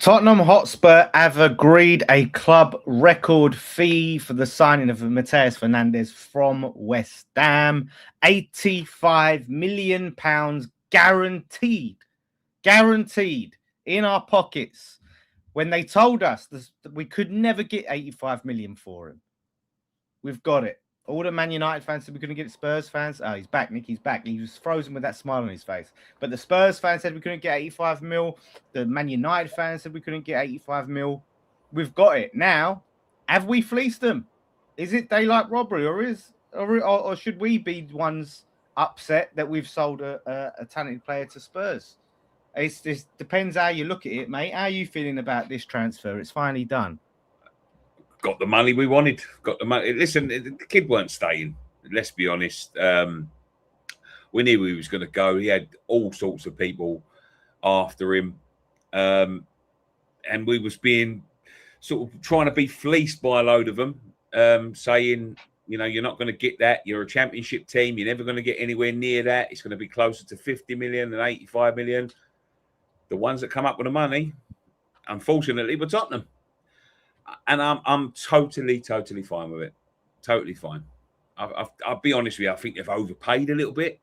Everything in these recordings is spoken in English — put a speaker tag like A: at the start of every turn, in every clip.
A: Tottenham Hotspur have agreed a club record fee for the signing of Mateus Fernandes from West Ham. £85 million guaranteed. Guaranteed in our pockets. When they told us that we could never get 85 million for him, we've got it. All the Man United fans said we couldn't get it. Spurs fans, oh, he's back, Nick, he's back. He was frozen with that smile on his face. But the Spurs fans said we couldn't get 85 mil. The Man United fans said we couldn't get 85 mil. We've got it. Now, have we fleeced them? Is it daylight robbery, or should we be the ones upset that we've sold a talented player to Spurs? It depends how you look at it, mate. How are you feeling about this transfer? It's finally done.
B: Got the money we wanted. Got the money. Listen, the kid weren't staying. Let's be honest. We knew he was going to go. He had all sorts of people after him, and we was being sort of trying to be fleeced by a load of them, saying, you know, you're not going to get that. You're a championship team. You're never going to get anywhere near that. It's going to be closer to 50 million than 85 million. The ones that come up with the money, unfortunately, were Tottenham. And I'm totally fine with it. Totally fine. I'll be honest with you. I think they've overpaid a little bit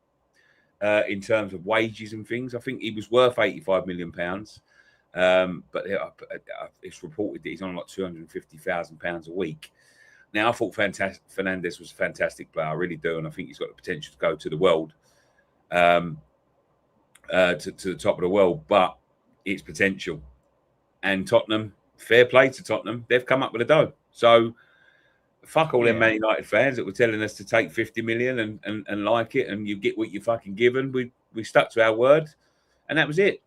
B: in terms of wages and things. I think he was worth £85 million. But it's reported that he's on like £250,000 a week. Now, I thought Fernandes was a fantastic player. I really do. And I think he's got the potential to go to the world, to the top of the world. But it's potential. And Tottenham, fair play to Tottenham. They've come up with a dough. So fuck all them Man United fans that were telling us to take 50 million and like it, and you get what you're fucking given. We stuck to our word, and that was it.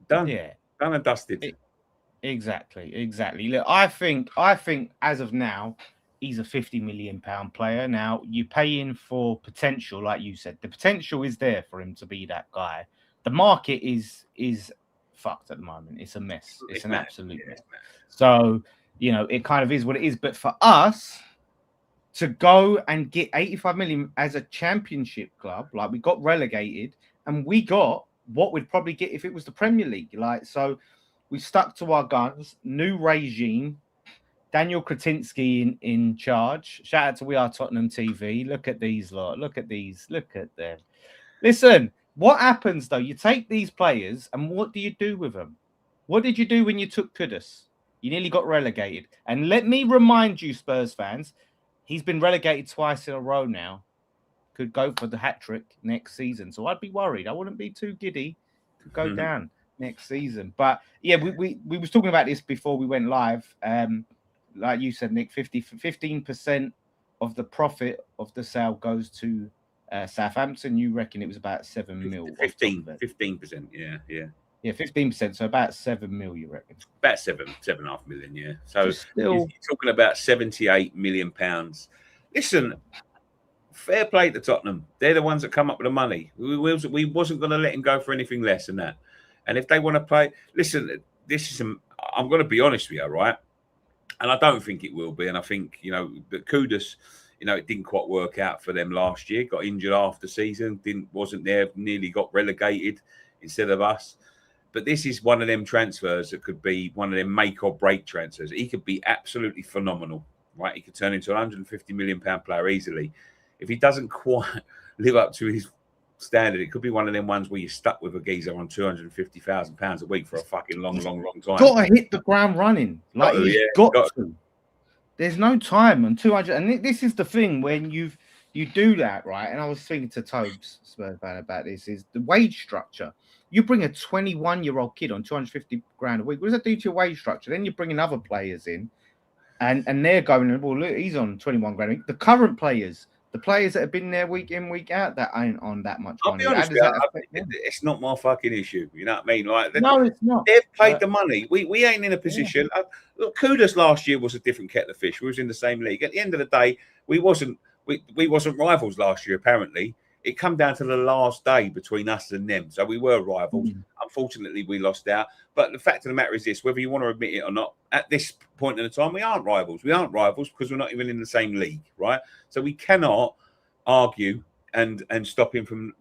B: Done.
A: Yeah.
B: Done and dusted.
A: Exactly. Look, I think as of now, he's a £50 million player. Now, you're paying for potential, like you said. The potential is there for him to be that guy. The market is fucked at the moment. It's a mess. It's an absolute mess. So, you know, it kind of is what it is. But for us to go and get 85 million as a championship club, like we got relegated and we got what we'd probably get if it was the Premier League. Like, so we stuck to our guns, new regime, Daniel Kretinsky in charge. Shout out to We Are Tottenham TV. Look at these lot. Look at these. Look at them. Listen, what happens, though? You take these players, and what do you do with them? What did you do when you took Kudus? You nearly got relegated. And let me remind you, Spurs fans, he's been relegated twice in a row now. Could go for the hat-trick next season. So I'd be worried. I wouldn't be too giddy to go down next season. But, yeah, we was talking about this before we went live. Like you said, Nick, 15% of the profit of the sale goes to Southampton. You reckon it was about 7 mil?
B: 15%, yeah.
A: Yeah, 15%, so about 7 mil, you reckon?
B: About 7.5 million, yeah. So you're talking about £78 million. Listen, fair play to Tottenham. They're the ones that come up with the money. We wasn't going to let him go for anything less than that. And if they want to play, listen, I'm going to be honest with you, right? And I don't think it will be. And I think, you know, but Kudus, you know, it didn't quite work out for them last year. Got injured after season, wasn't there, nearly got relegated instead of us. But this is one of them transfers that could be one of them make or break transfers. He could be absolutely phenomenal, right? He could turn into a £150 million player easily. If he doesn't quite live up to his standard, it could be one of them ones where you're stuck with a geezer on £250,000 a week for a fucking long time.
A: Got to hit the ground running. Like he's got to. There's no time on 200. And this is the thing when you do that, right? And I was speaking to Tobes Spurs fan about this, is the wage structure. You bring a 21-year-old kid on 250 grand a week. What does that do to your wage structure? Then you're bringing other players in and they're going, well, look, he's on 21 grand a week. The current players, the players that have been there week in, week out, that ain't on that much money.
B: I'll be honest with you, it's not my fucking issue. You know what I mean? Like,
A: no, it's not.
B: They've paid the money. We ain't in a position. Yeah. Look, Kudus last year was a different kettle of fish. We was in the same league. At the end of the day, we wasn't rivals last year, apparently. It come down to the last day between us and them. So we were rivals. Unfortunately, we lost out. But the fact of the matter is this, whether you want to admit it or not, at this point in the time, we aren't rivals. We aren't rivals because we're not even in the same league, right? So we cannot argue and stop him from...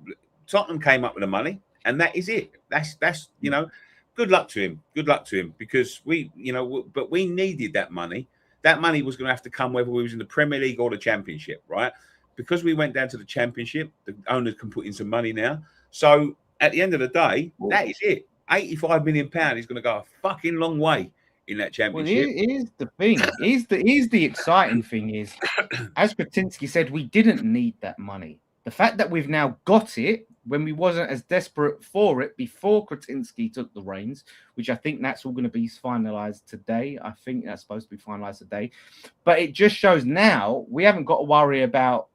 B: Tottenham came up with the money, and that is it. That's you know, good luck to him. Good luck to him, because we needed that money. That money was going to have to come whether we was in the Premier League or the Championship, right? Because we went down to the Championship, the owners can put in some money now. So at the end of the day, that is it. £85 million is going to go a fucking long way in that Championship.
A: Well, here's the thing. Here's the exciting thing is, as Kretinsky said, we didn't need that money. The fact that we've now got it when we wasn't as desperate for it before Kretinsky took the reins, which I think that's all going to be finalised today. I think that's supposed to be finalised today. But it just shows now we haven't got to worry about,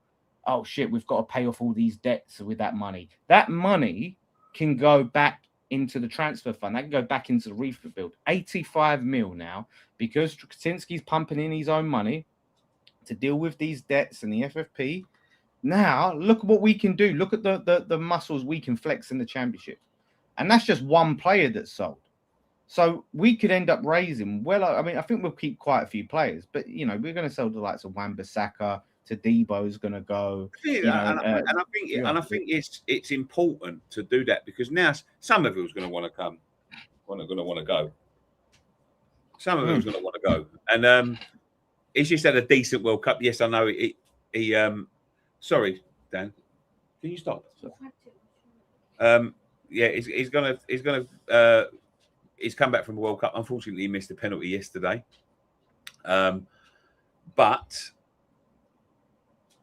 A: oh, shit, we've got to pay off all these debts with that money. That money can go back into the transfer fund. That can go back into the rebuild. 85 mil now, because Kretinsky's pumping in his own money to deal with these debts and the FFP. Now, look at what we can do. Look at the muscles we can flex in the Championship. And that's just one player that's sold. So we could end up raising, well, I mean, I think we'll keep quite a few players, but, you know, we're going to sell the likes of Wan-Bissaka, to Debo's going to go.
B: I think it's important to do that, because now some of it's going to want to come, going to want to go. Some of it's going to want to go, and he's just had a decent World Cup. Yes, I know. Sorry, Dan, can you stop? He's come back from the World Cup. Unfortunately, he missed a penalty yesterday. But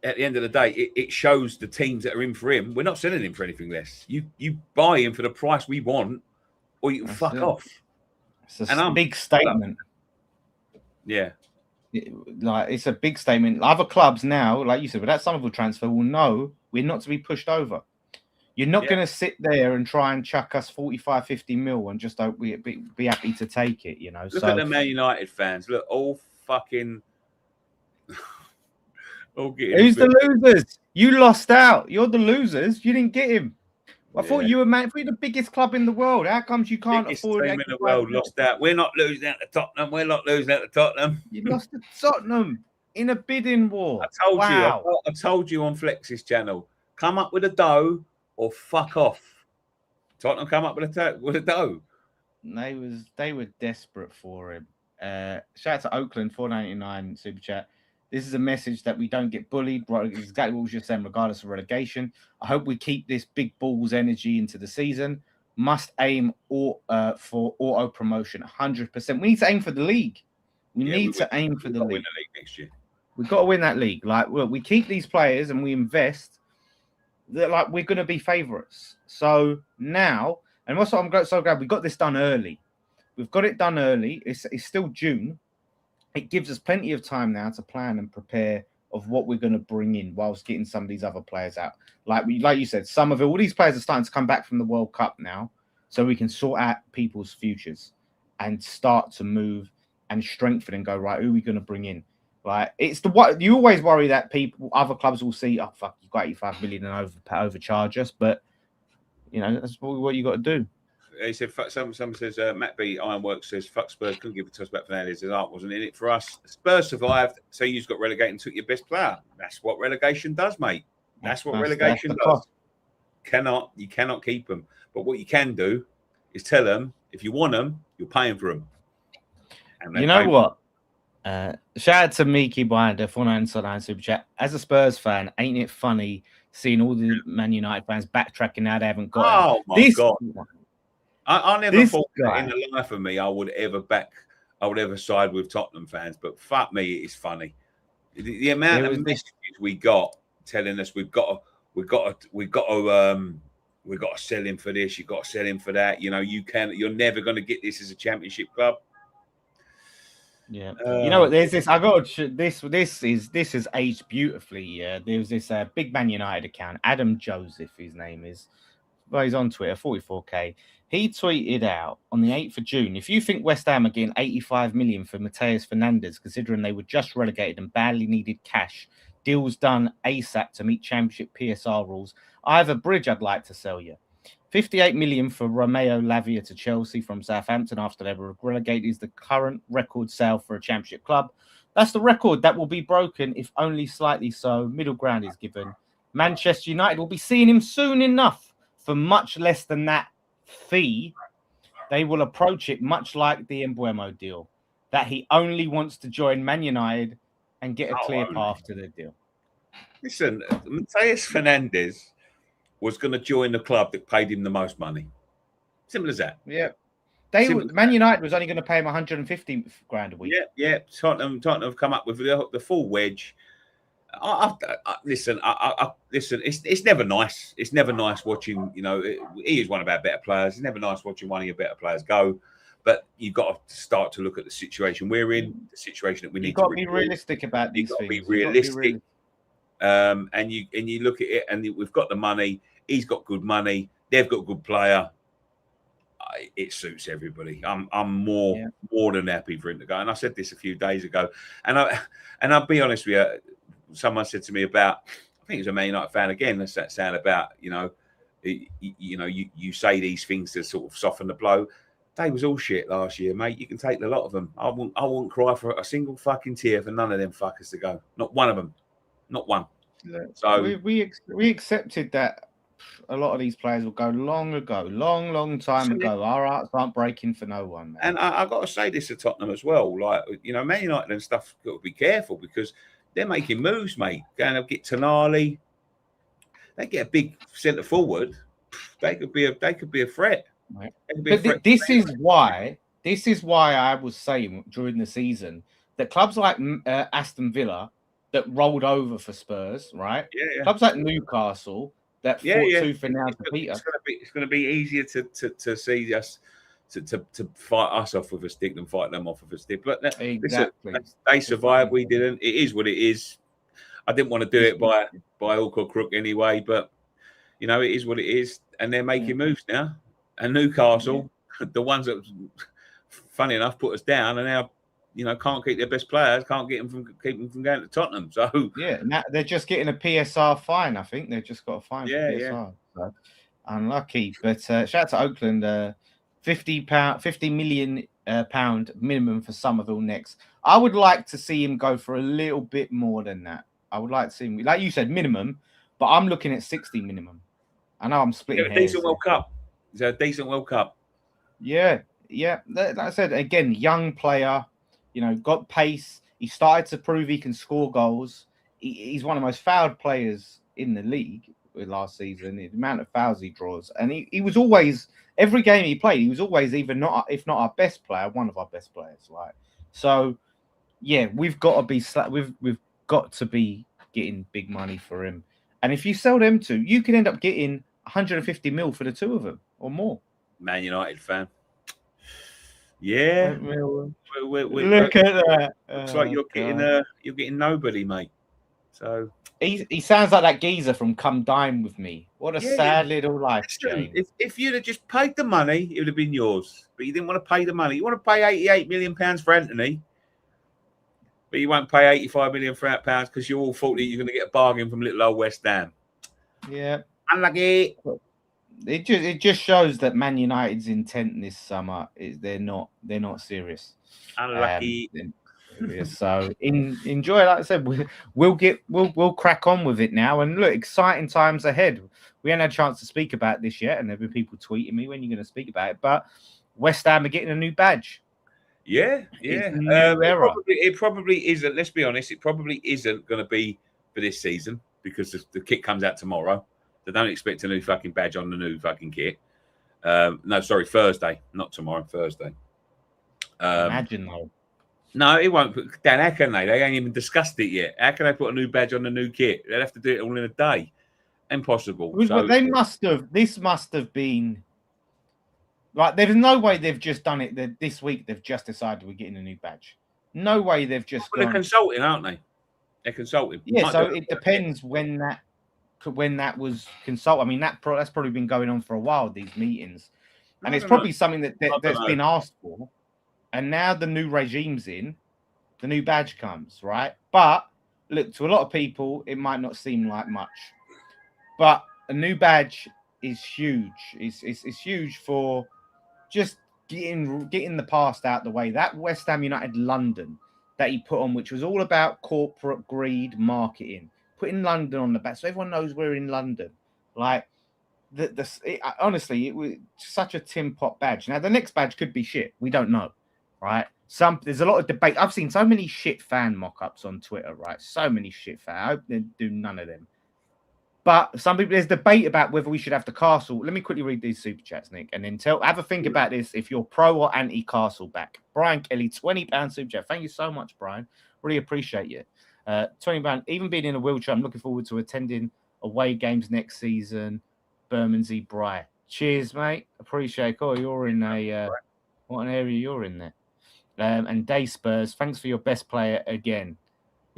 B: at the end of the day, it shows the teams that are in for him. We're not selling him for anything less. You buy him for the price we want, or you can fuck off.
A: It's a big statement.
B: Yeah.
A: It's a big statement. Other clubs now, like you said, with that Somerville transfer, will know we're not to be pushed over. You're not going to sit there and try and chuck us 45, 50 mil and just hope we be happy to take it, you know.
B: Look at the Man United fans. Look, all fucking...
A: Who's the losers? You lost out. You're the losers. You didn't get him. I thought you were the biggest club in the world. How comes you can't afford it?
B: Team in the world lost out. We're not losing out to Tottenham. We're not losing out to Tottenham.
A: You lost to Tottenham in a bidding war.
B: I told you on Flex's channel. Come up with a dough or fuck off. Tottenham come up with a dough.
A: They were desperate for him. Shout out to Oakland, $4.99 super chat. This is a message that we don't get bullied. Right, exactly what was just saying, regardless of relegation. I hope we keep this big balls energy into the season. Must aim for auto promotion, 100%. We need to aim for the league. We need to aim for the league.
B: Win the league next year.
A: We've got to win that league. Like, well, we keep these players and we invest. Like, we're going to be favourites. So now, and also I'm so glad we got this done early. We've got it done early. It's still June. It gives us plenty of time now to plan and prepare of what we're going to bring in whilst getting some of these other players out. Like you said, some of it, all these players are starting to come back from the World Cup now, so we can sort out people's futures and start to move and strengthen and go, right, who are we going to bring in? Like, it's what you always worry that other clubs will see, oh, fuck, you've got 85 million and overcharge us, but, you know, that's what you got to do.
B: He said, someone says, Matt B. Ironworks says, fuck Spurs, couldn't give it to us about Fernandes. His art wasn't in it for us. Spurs survived, so you just got relegated and took your best player. That's what relegation does, mate. That's what relegation does. You cannot keep them. But what you can do is tell them, if you want them, you're paying for them.
A: You know what? Shout out to Miki Binder, 499 super chat. As a Spurs fan, ain't it funny seeing all the Man United fans backtracking now they haven't got him?
B: My God. I never thought that in the life of me I would ever side with Tottenham fans, but fuck me, it is funny. The amount of messages we got telling us we've got to sell him for this, you've got to sell him for that. You know, you're never going to get this as a Championship club.
A: Yeah, you know what? There's this. I got this. This is aged beautifully. Yeah, there was this big Man United account, Adam Joseph, his name is. Well, he's on Twitter, 44k. He tweeted out on the 8th of June, if you think West Ham are getting 85 million for Mateus Fernandes, considering they were just relegated and badly needed cash, deals done ASAP to meet Championship PSR rules, I have a bridge I'd like to sell you. 58 million for Romeo Lavia to Chelsea from Southampton after they were relegated is the current record sale for a Championship club. That's the record that will be broken, if only slightly so. Middle ground is given. Manchester United will be seeing him soon enough for much less than that fee. they will approach it much like the Embuemo deal, that he only wants to join Man United and get a clear path to the deal.
B: Listen, Mateus Fernandes was going to join the club that paid him the most money. Simple as that.
A: Yeah. Man United was only going to pay him 150 grand a week.
B: Yeah. Tottenham have come up with the full wedge. Listen. It's never nice. It's never nice watching. He is one of our better players. It's never nice watching one of your better players go. But you've got to start to look at the situation we're in, the situation that we need.
A: You've got to be realistic about these things.
B: Be realistic. And you look at it, and we've got the money. He's got good money. They've got a good player. It suits everybody. I'm more than happy for him to go. And I said this a few days ago, and I'll be honest with you. Someone said to me about, I think it was a Man United fan again. That's that sound about you say these things to sort of soften the blow. They was all shit last year, mate. You can take a lot of them. I wouldn't cry for a single fucking tear for none of them fuckers to go. Not one of them. Not one. So
A: we accepted that a lot of these players will go long time ago. Our hearts aren't breaking for no one, man.
B: And I got to say this to Tottenham as well. Like, Man United and stuff, got to be careful because they're making moves, mate. Going to get Tonali. They get a big centre forward. They could be a threat.
A: Right. But this is why I was saying during the season that clubs like Aston Villa that rolled over for Spurs, right?
B: Yeah.
A: Clubs like Newcastle that fought tooth and nail to beat us.
B: It's going to be easier to see us to fight us off with a stick than fight them off with a stick. But
A: exactly,
B: they survived. We didn't. It is what it is. I didn't want to do it by hook or crook anyway, but it is what it is. And they're making moves now. And Newcastle, the ones that, funny enough, put us down, and now can't keep their best players, can't keep them from going to Tottenham. So
A: now they're just getting a PSR fine. I think they've just got a fine for PSR. So unlucky. But shout out to Oakland. £50 million pound minimum for Somerville next. I would like to see him go for a little bit more than that. I would like to see him, like you said, minimum, but I'm looking at 60 minimum. I know I'm splitting hairs.
B: Decent World Cup. Is a decent World Cup.
A: Yeah. Like I said, again, young player, got pace. He started to prove he can score goals. He's one of the most fouled players in the league last season. The amount of fouls he draws, and he was always, every game he played, he was always if not our best player, one of our best players. Right. So, yeah, we've got to be getting big money for him. And if you sell them two, you can end up getting 150 mil for the two of them or more.
B: Man United fan. Yeah.
A: Look at that.
B: Looks like you're getting nobody, mate. So
A: he sounds like that geezer from Come Dine With Me. What a sad little life, James.
B: If you'd have just paid the money, it would have been yours. But you didn't want to pay the money. You want to pay £88 million for Anthony, but you won't pay £85 million pounds because you all thought that you're going to get a bargain from little old West Ham.
A: Yeah.
B: Unlucky.
A: It just shows that Man United's intent this summer is they're not serious.
B: Unlucky.
A: So enjoy. Like I said, we'll crack on with it now. And look, exciting times ahead. We haven't had a chance to speak about this yet, and there've been people tweeting me when you're going to speak about it. But West Ham are getting a new badge.
B: Yeah. It probably isn't. Let's be honest. It probably isn't going to be for this season because the kit comes out tomorrow. They don't expect a new fucking badge on the new fucking kit. No, sorry, Thursday, not tomorrow. Thursday.
A: Imagine though.
B: No, it won't. Dan, how can they? They ain't even discussed it yet. How can they put a new badge on the new kit? They'd have to do it all in a day. Impossible.
A: They must have. This must have been. Like, there's no way they've just done it. This week they've just decided we're getting a new badge. No way they've just.
B: They're consulting, aren't they? They're consulting.
A: Yeah, so it depends when that was consulted. I mean, that's probably been going on for a while. These meetings, and it's probably something that's been asked for. And now the new regime's in, the new badge comes, right? But look, to a lot of people, it might not seem like much, but a new badge is huge. It's huge for just getting the past out the way. That West Ham United London that he put on, which was all about corporate greed, marketing, putting London on the back so everyone knows we're in London. Like, honestly, it was such a tin pot badge. Now the next badge could be shit. We don't know, right? There's a lot of debate. I've seen so many shit fan mock-ups on Twitter, right? So many shit fan. I hope they do none of them. But some people, there's debate about whether we should have the castle. Let me quickly read these super chats, Nick, and then have a think about this if you're pro or anti castle back. Brian Kelly, £20 super chat. Thank you so much, Brian. Really appreciate you. £20. Even being in a wheelchair, I'm looking forward to attending away games next season. Bermondsey Bry. Cheers, mate. Appreciate it. Oh, you're in what an area you're in there. And Day Spurs, thanks for your best player again.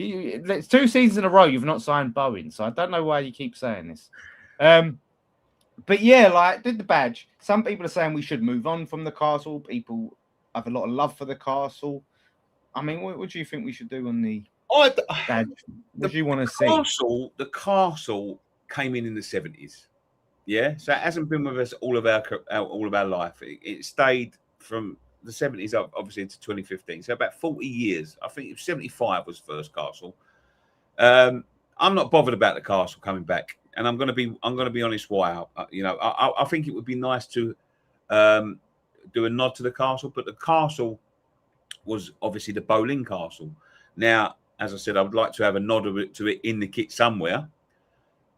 A: It's 2 seasons in a row you've not signed Bowen, so I don't know why you keep saying this. But yeah, like did the badge. Some people are saying we should move on from the castle. People have a lot of love for the castle. I mean, what do you think we should do on the badge? What do you want to see?
B: The castle came in the 70s. Yeah, so it hasn't been with us all of our life. It stayed from the 70s up obviously into 2015. So about 40 years. I think 75 was first castle. I'm not bothered about the castle coming back, and I'm going to be honest why. I think it would be nice to do a nod to the castle, but the castle was obviously the Boleyn Castle. Now, as I said, I would like to have a nod to it in the kit somewhere,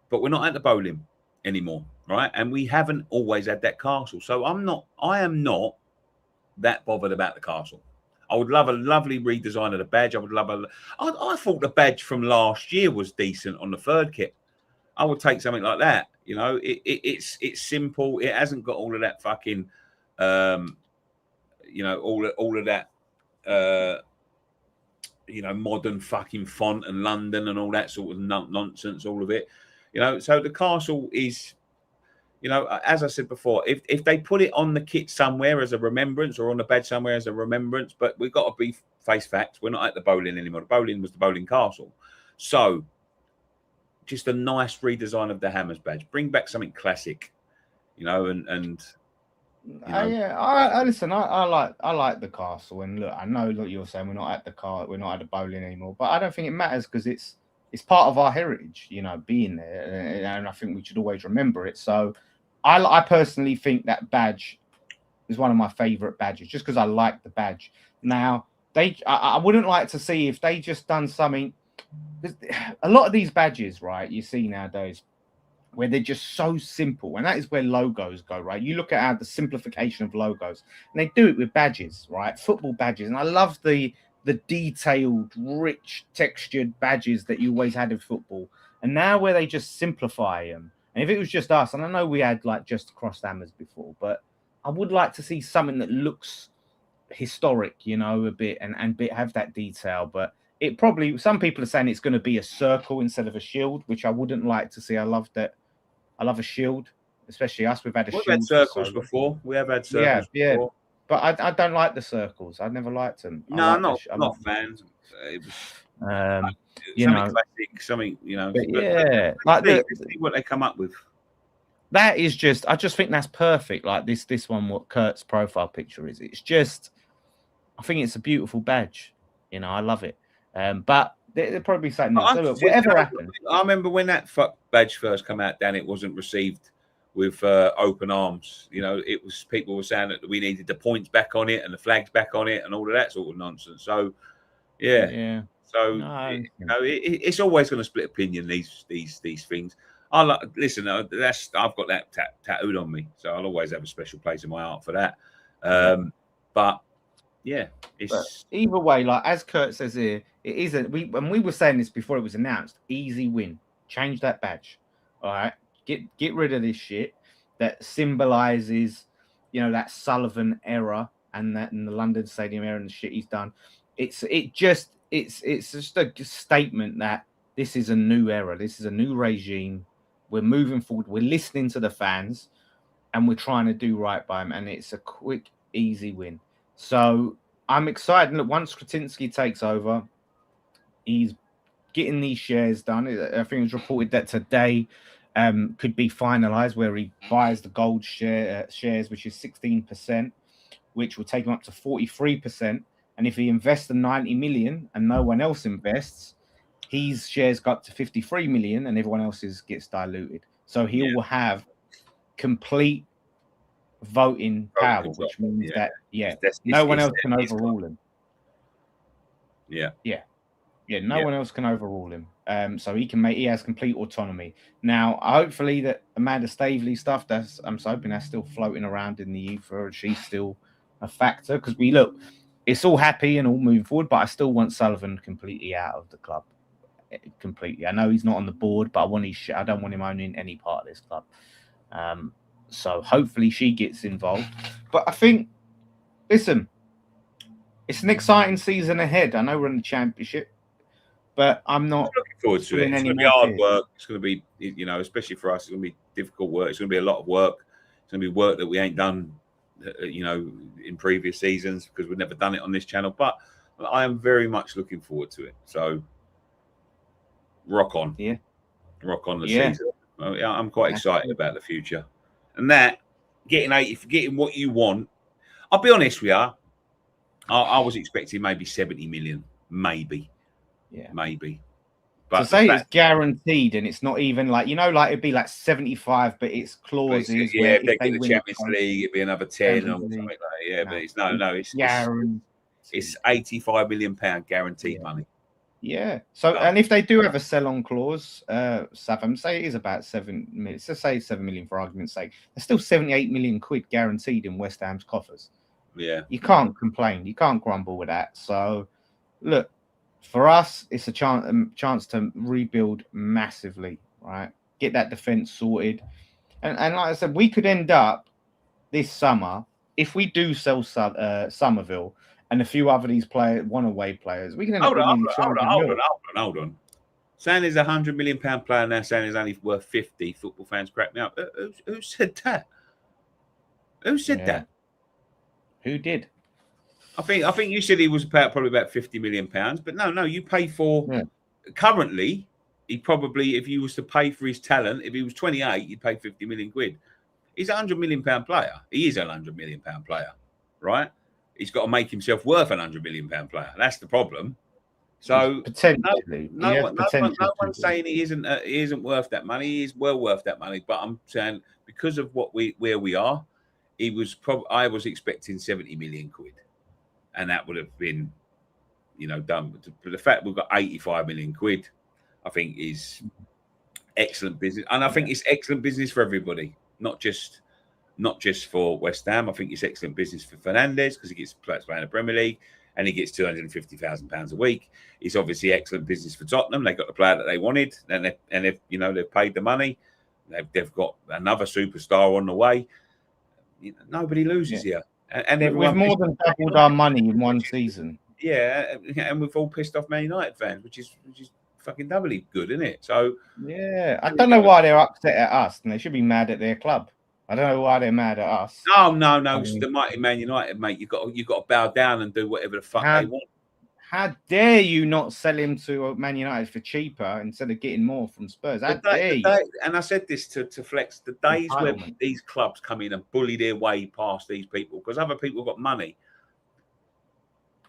B: but we're not at the Boleyn anymore, right? And we haven't always had that castle, so I am not that bothered about the castle. I would love a lovely redesign of the badge. I thought the badge from last year was decent on the third kit. I would take something like that. You know, it's simple. It hasn't got all of that fucking, all of that, modern fucking font and London and all that sort of nonsense. All of it, So the castle is. As I said before, if they put it on the kit somewhere as a remembrance or on the badge somewhere as a remembrance, but we've got to face facts. We're not at the Boleyn anymore. The Boleyn was the Boleyn Castle. So just a nice redesign of the Hammers badge. Bring back something classic, and
A: I listen. I like the castle, and look, I know that you're saying we're not at the Boleyn anymore, but I don't think it matters because it's part of our heritage, being there, and I think we should always remember it. So I personally think that badge is one of my favorite badges, just because I like the badge. Now, I wouldn't like to see if they just done something. A lot of these badges, right, you see nowadays, where they're just so simple, and that is where logos go, right? You look at the simplification of logos, and they do it with badges, right? Football badges, and I love the detailed, rich, textured badges that you always had in football, and now where they just simplify them. And if it was just us, and I know we had like just crossed hammers before, but I would like to see something that looks historic, a bit, and have that detail. But it probably, some people are saying it's going to be a circle instead of a shield, which I wouldn't like to see. I love a shield, especially us. We've had a shield.
B: We've had circles before. We have had circles before.
A: But I don't like the circles. I never liked them.
B: No, not fans. It was classic, something.
A: Like
B: let's see what they come up with.
A: That is just. I just think that's perfect. Like this one, what Kurt's profile picture is. It's just. I think it's a beautiful badge. I love it. But there'll probably be something else. So look, whatever happens.
B: I remember when that fuck badge first came out, Dan, it wasn't received with open arms. It was, people were saying that we needed the points back on it and the flags back on it and all of that sort of nonsense. So yeah. So it's always going to split opinion, these things. Listen, I've got that tattooed on me, so I'll always have a special place in my heart for that. But yeah, it's
A: either way, like as Kurt says here, it isn't. We were saying this before it was announced. Easy win. Change that badge. All right. Get rid of this shit that symbolizes, that Sullivan era and the London Stadium era and the shit he's done. It's just a statement that this is a new era. This is a new regime. We're moving forward. We're listening to the fans, and we're trying to do right by them. And it's a quick, easy win. So I'm excited. Look, once Kretinsky takes over, he's getting these shares done. I think it was reported that today could be finalized, where he buys the gold shares, which is 16%, which will take him up to 43%. And if he invests the 90 million and no one else invests, his shares go up to 53 million and everyone else's gets diluted. So he will have complete voting power,
B: control.
A: which means
B: Yeah.
A: that
B: That's-
A: no one
B: it's
A: else can
B: them, it's
A: overrule him.
B: Yeah.
A: No one else can overrule him. So he has complete autonomy. Now, hopefully that Amanda Staveley stuff, I'm hoping that's still floating around in the ether. She's still a factor because it's all happy and all moving forward, but I still want Sullivan completely out of the club. Completely. I know he's not on the board, but I don't want him owning any part of this club. So hopefully she gets involved. But I think, listen, it's an exciting season ahead. I know we're in the championship, but I'm not
B: looking forward to it. It's going to be hard work. It's going to be, especially for us, it's going to be difficult work. It's going to be a lot of work. It's going to be work that we ain't done, in previous seasons because we've never done it on this channel. But I am very much looking forward to it. So rock on.
A: Yeah.
B: Rock on the season. I'm quite excited about the future. And that, getting what you want, I'll be honest with you, I was expecting maybe 70 million. Maybe.
A: Yeah.
B: Maybe. But
A: to say it's guaranteed and it's not even like, it'd be like 75, but it's clauses where
B: if they get the Champions League, it'd be another 10 or something like that. Yeah, but it's guaranteed. It's 85 million pound guaranteed money.
A: Yeah. So, and if they do have a sell-on clause, Savam, say it is about 7 million. Let's say 7 million for argument's sake. There's still 78 million quid guaranteed in West Ham's coffers.
B: Yeah.
A: You can't complain. You can't grumble with that. So, look, for us, it's a chance to rebuild massively, right? Get that defense sorted. And like I said, we could end up this summer, if we do sell Somerville and a few other these one-away players, we can end up with nearly 200 million.
B: Hold on. Saying he's £100 million player now, saying he's only worth 50. Football fans crack me up. Who said that? Who said that?
A: Who did?
B: I think you said he was probably about 50 million pounds, but no, you pay for currently. He probably, if you was to pay for his talent, if he was 28, you'd pay 50 million quid. He's a £100 million player. He is a £100 million player, right? He's got to make himself worth a £100 million player. That's the problem. So
A: potentially,
B: no one's saying he isn't worth that money. He is well worth that money. But I'm saying because of where we are, I was expecting 70 million quid. And that would have been, done. But the fact we've got 85 million quid, I think is excellent business. And I think it's excellent business for everybody, not just for West Ham. I think it's excellent business for Fernandes because he gets playing in the Premier League and he gets £250,000 a week. It's obviously excellent business for Tottenham. They got the player that they wanted, and they've paid the money. They've got another superstar on the way. Nobody loses here. And
A: we've more than doubled our money in one season.
B: Yeah, and we've all pissed off Man United fans, which is fucking doubly good, isn't it? So
A: yeah, I don't know why they're upset at us, and they should be mad at their club. I don't know why they're mad at us.
B: No, it's the mighty Man United, mate. You got to bow down and do whatever the fuck they want.
A: How dare you not sell him to Man United for cheaper instead of getting more from Spurs? How dare you?
B: And I said this to Flex, the days where these clubs come in and bully their way past these people because other people got money.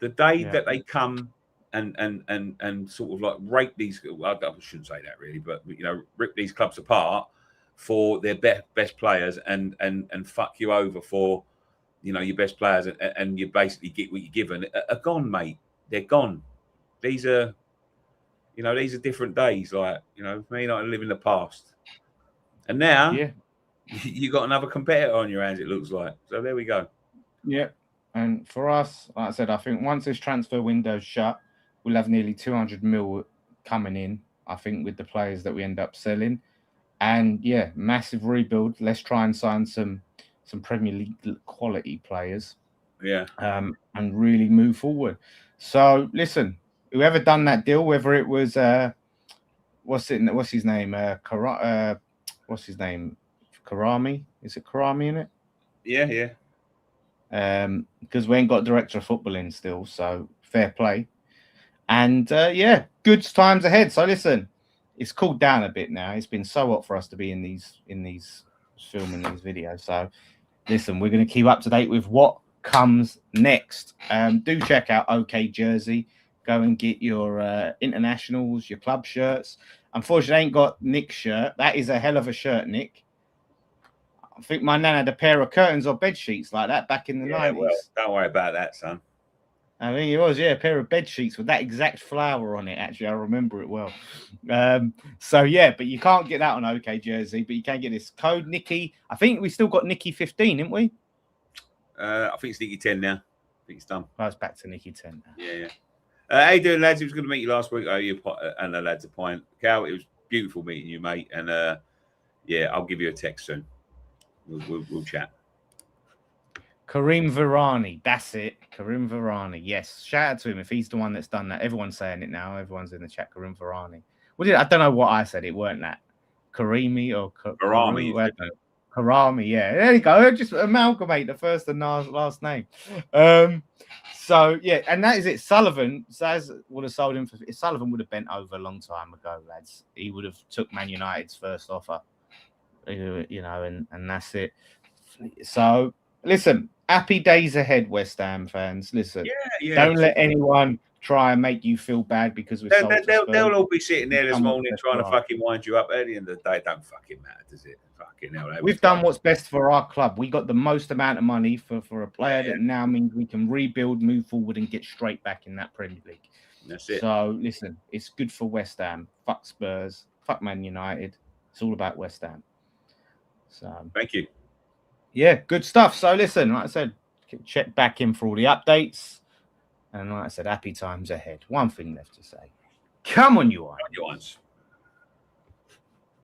B: The day that they come and sort of like rape these, well, I shouldn't say that really, but rip these clubs apart for their best players and fuck you over for your best players and you basically get what you're given are gone, mate. They're gone. These are different days. Like, for me, I live in the past. And now you got another competitor on your hands, it looks like. So there we go.
A: Yeah. And for us, like I said, I think once this transfer window's shut, we'll have nearly 200 mil coming in, I think, with the players that we end up selling. And massive rebuild. Let's try and sign some Premier League quality players.
B: Yeah.
A: And really move forward. So listen, whoever done that deal, whether it was what's his name? What's his name? Karami? Is it Karami in it?
B: Yeah.
A: Because we ain't got director of football in still, so fair play. And good times ahead. So listen, it's cooled down a bit now. It's been so hot for us to be in these filming these videos. So listen, we're going to keep up to date with what comes next. Do check out OK Jersey. Go and get your internationals, your club shirts. Unfortunately, I ain't got Nick's shirt. That is a hell of a shirt, Nick. I think my nan had a pair of curtains or bed sheets like that back in the 90s.
B: Well, don't worry about that, son.
A: I think it was, a pair of bed sheets with that exact flower on it. Actually, I remember it well. So yeah, but you can't get that on OK Jersey, but you can get this code Nicky. I think we still got Nicky 15, didn't we?
B: I think it's Nicky 10 now. I think it's done.
A: Oh, it's back to Nicky 10 now.
B: Yeah. How you doing, lads? It was good to meet you last week. And the lads a pint. Cal, it was beautiful meeting you, mate. And yeah, I'll give you a text soon. We'll chat.
A: Karim Varane, that's it. Karim Varane, yes. Shout out to him if he's the one that's done that. Everyone's saying it now. Everyone's in the chat. Karim Varane. I don't know what I said. It weren't that. Karimi or
B: Karami.
A: Karami, yeah. There you go. Just amalgamate the first and last name. So yeah, and that is it. Sullivan, Saz would have sold him for. Sullivan would have bent over a long time ago, lads. He would have took Man United's first offer, and that's it. So listen, happy days ahead, West Ham fans. Listen, don't let anyone try and make you feel bad because
B: they'll all be sitting there this morning trying to fucking wind you up. At the end of the day, it don't fucking matter, does it? Fucking hell.
A: We've done what's best for our club. We got the most amount of money for a player that now means we can rebuild, move forward, and get straight back in that Premier League.
B: That's it.
A: So listen, it's good for West Ham. Fuck Spurs. Fuck Man United. It's all about West Ham. So
B: thank you.
A: Yeah, good stuff. So listen, like I said, check back in for all the updates. And like I said, happy times ahead. One thing left to say. Come on, you Irons.